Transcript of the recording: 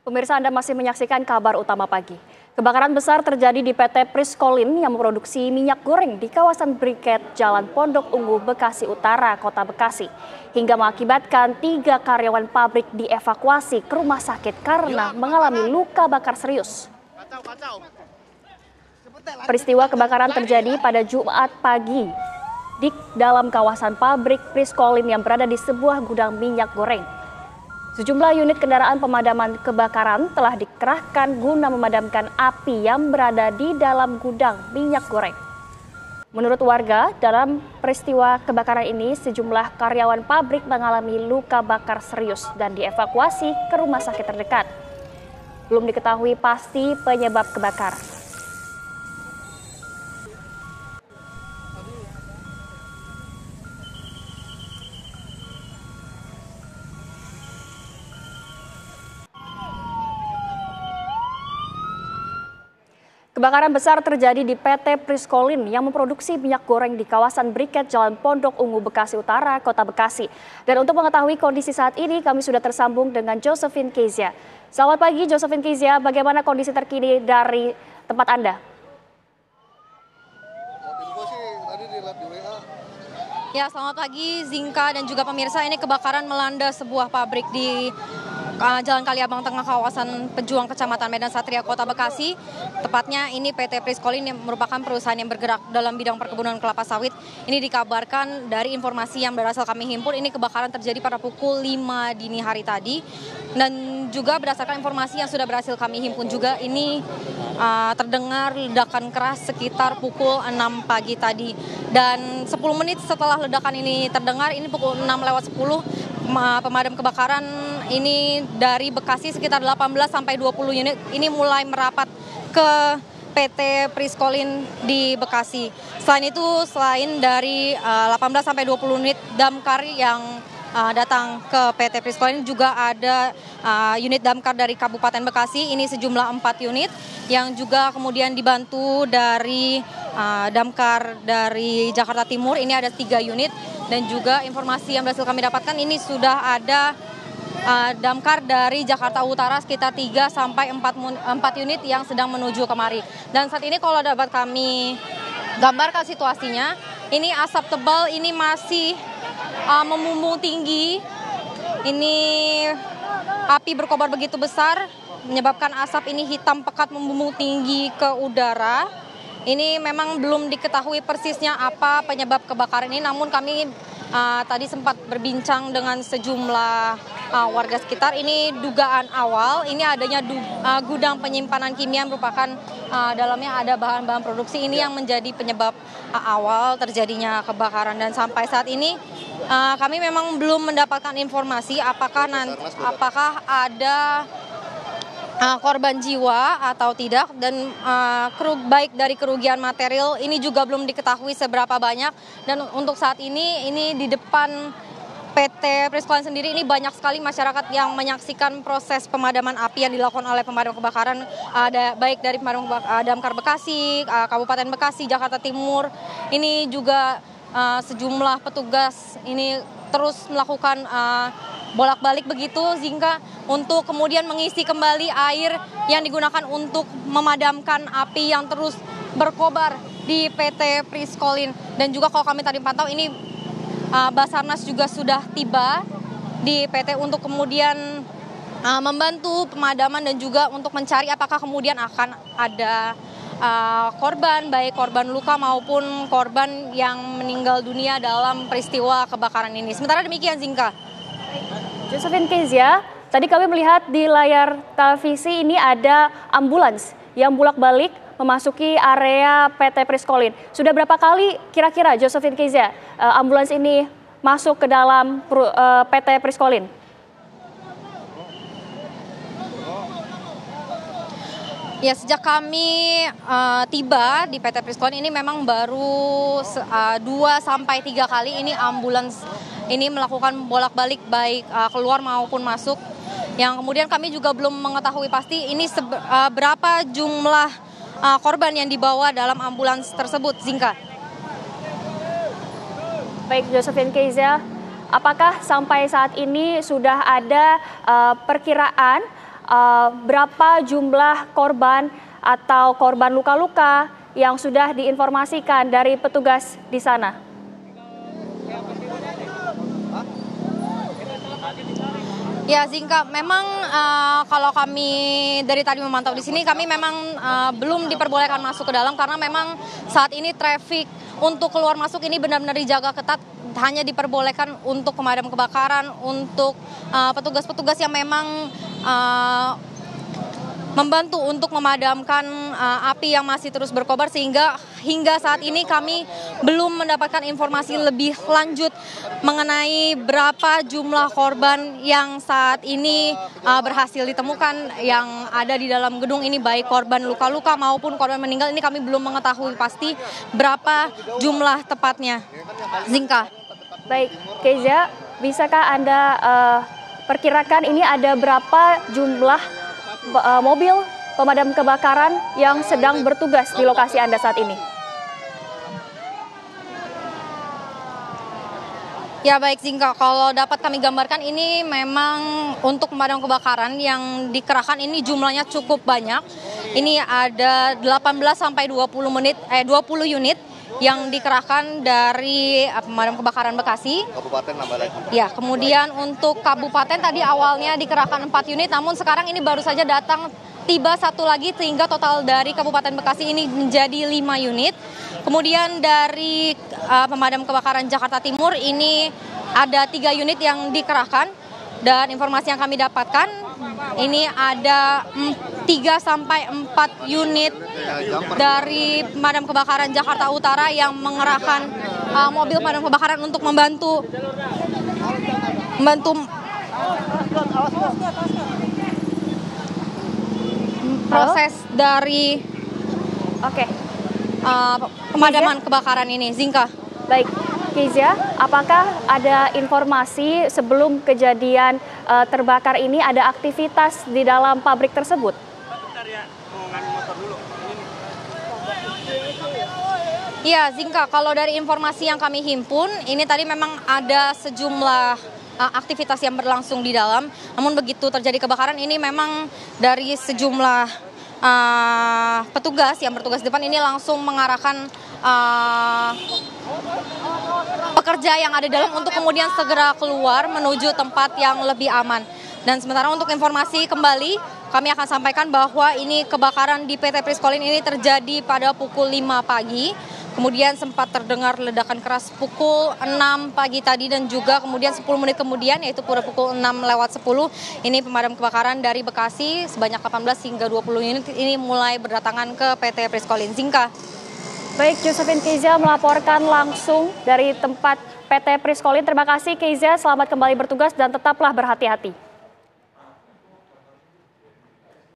Pemirsa, Anda masih menyaksikan kabar utama pagi. Kebakaran besar terjadi di PT Priskolin yang memproduksi minyak goreng di kawasan Briket, Jalan Pondok Ungu, Bekasi Utara, Kota Bekasi. Hingga mengakibatkan 3 karyawan pabrik dievakuasi ke rumah sakit karena mengalami luka bakar serius. Peristiwa kebakaran terjadi pada Jumat pagi di dalam kawasan pabrik Priskolin yang berada di sebuah gudang minyak goreng. Sejumlah unit kendaraan pemadaman kebakaran telah dikerahkan guna memadamkan api yang berada di dalam gudang minyak goreng. Menurut warga, dalam peristiwa kebakaran ini sejumlah karyawan pabrik mengalami luka bakar serius dan dievakuasi ke rumah sakit terdekat. Belum diketahui pasti penyebab kebakaran. Kebakaran besar terjadi di PT Priskolin yang memproduksi minyak goreng di kawasan Briket, Jalan Pondok Ungu, Bekasi Utara, Kota Bekasi. Dan untuk mengetahui kondisi saat ini, kami sudah tersambung dengan Josephine Kezia. Selamat pagi, Josephine Kezia. Bagaimana kondisi terkini dari tempat Anda? Ya, selamat pagi Zinka dan juga pemirsa. Ini kebakaran melanda sebuah pabrik di Jalan Kaliabang Tengah, kawasan Pejuang, Kecamatan Medan Satria, Kota Bekasi. Tepatnya ini PT Priskolin yang merupakan perusahaan yang bergerak dalam bidang perkebunan kelapa sawit. Ini dikabarkan dari informasi yang berasal kami himpun, ini kebakaran terjadi pada pukul 5 dini hari tadi. Dan juga berdasarkan informasi yang sudah berhasil kami himpun juga, ini terdengar ledakan keras sekitar pukul 6 pagi tadi. Dan 10 menit setelah ledakan ini terdengar, ini pukul 6:10, pemadam kebakaran ini dari Bekasi sekitar 18 sampai 20 unit ini mulai merapat ke PT Priskolin di Bekasi. Selain itu, selain dari 18 sampai 20 unit damkar yang datang ke PT Priskolin, juga ada unit damkar dari Kabupaten Bekasi, ini sejumlah 4 unit yang juga kemudian dibantu dari damkar dari Jakarta Timur, ini ada 3 unit. Dan juga informasi yang berhasil kami dapatkan, ini sudah ada damkar dari Jakarta Utara sekitar 3 sampai 4 unit yang sedang menuju kemari. Dan saat ini kalau dapat kami gambarkan situasinya, ini asap tebal ini masih membumbung tinggi. Ini api berkobar begitu besar, menyebabkan asap ini hitam pekat membumbung tinggi ke udara. Ini memang belum diketahui persisnya apa penyebab kebakaran ini, namun kami tadi sempat berbincang dengan sejumlah warga sekitar. Ini dugaan awal, ini adanya gudang penyimpanan kimia, merupakan dalamnya ada bahan-bahan produksi, ini yang menjadi penyebab awal terjadinya kebakaran. Dan sampai saat ini kami memang belum mendapatkan informasi apakah ada korban jiwa atau tidak, dan baik dari kerugian material ini juga belum diketahui seberapa banyak. Dan untuk saat ini di depan PT Priskolin sendiri ini banyak sekali masyarakat yang menyaksikan proses pemadaman api yang dilakukan oleh pemadam kebakaran, ada baik dari pemadam damkar Bekasi, Kabupaten Bekasi, Jakarta Timur. Ini juga sejumlah petugas ini terus melakukan bolak-balik begitu, sehingga untuk kemudian mengisi kembali air yang digunakan untuk memadamkan api yang terus berkobar di PT Priskolin. Dan juga kalau kami tadi pantau, ini Basarnas juga sudah tiba di PT untuk kemudian membantu pemadaman dan juga untuk mencari apakah kemudian akan ada korban, baik korban luka maupun korban yang meninggal dunia dalam peristiwa kebakaran ini. Sementara demikian, Zinka. Josephine Kezia, tadi kami melihat di layar televisi ini ada ambulans yang bolak-balik memasuki area PT Priskolin. Sudah berapa kali kira-kira, Josephine Kezia, ambulans ini masuk ke dalam PT Priskolin? Ya, sejak kami tiba di PT Priskolin ini memang baru 2 sampai 3 kali ini ambulans ini melakukan bolak-balik baik keluar maupun masuk. Yang kemudian kami juga belum mengetahui pasti ini berapa jumlah korban yang dibawa dalam ambulans tersebut, Zinka. Baik, Josephine Kezia, apakah sampai saat ini sudah ada perkiraan berapa jumlah korban atau korban luka-luka yang sudah diinformasikan dari petugas di sana? Ya, Zinka, memang kalau kami dari tadi memantau di sini, kami memang belum diperbolehkan masuk ke dalam karena memang saat ini traffic untuk keluar masuk ini benar-benar dijaga ketat. Hanya diperbolehkan untuk pemadam kebakaran, untuk petugas-petugas yang memang membantu untuk memadamkan api yang masih terus berkobar, sehingga hingga saat ini kami belum mendapatkan informasi lebih lanjut mengenai berapa jumlah korban yang saat ini berhasil ditemukan yang ada di dalam gedung ini, baik korban luka-luka maupun korban meninggal. Ini kami belum mengetahui pasti berapa jumlah tepatnya. Zinka. Baik, Keza, bisakah Anda perkirakan ini ada berapa jumlah mobil pemadam kebakaran yang sedang bertugas di lokasi Anda saat ini? Ya baik Zinka, kalau dapat kami gambarkan ini memang untuk pemadam kebakaran yang dikerahkan ini jumlahnya cukup banyak. Ini ada 18 sampai 20 unit yang dikerahkan dari pemadam kebakaran Bekasi. Kabupaten nambah lagi. Ya, kemudian untuk kabupaten tadi awalnya dikerahkan 4 unit, namun sekarang ini baru saja datang tiba satu lagi, sehingga total dari Kabupaten Bekasi ini menjadi 5 unit. Kemudian dari pemadam kebakaran Jakarta Timur ini ada 3 unit yang dikerahkan, dan informasi yang kami dapatkan ini ada 3 sampai 4 unit dari pemadam kebakaran Jakarta Utara yang mengerahkan mobil pemadam kebakaran untuk membantu proses dari pemadaman kebakaran ini. Zinka. Baik, Keza, apakah ada informasi sebelum kejadian terbakar ini ada aktivitas di dalam pabrik tersebut? Iya, Zinka, kalau dari informasi yang kami himpun, ini tadi memang ada sejumlah aktivitas yang berlangsung di dalam. Namun begitu terjadi kebakaran ini memang dari sejumlah petugas yang bertugas di depan ini langsung mengarahkan pekerja yang ada di dalam untuk kemudian segera keluar menuju tempat yang lebih aman. Dan sementara untuk informasi kembali, kami akan sampaikan bahwa ini kebakaran di PT Priskolin ini terjadi pada pukul 5 pagi. Kemudian sempat terdengar ledakan keras pukul 6 pagi tadi, dan juga kemudian 10 menit kemudian, yaitu pada pukul 6:10, ini pemadam kebakaran dari Bekasi sebanyak 18 hingga 20 unit ini mulai berdatangan ke PT Priskolin. Zinka. Baik, Josephine Keza melaporkan langsung dari tempat PT Priskolin. Terima kasih Keza, selamat kembali bertugas dan tetaplah berhati-hati.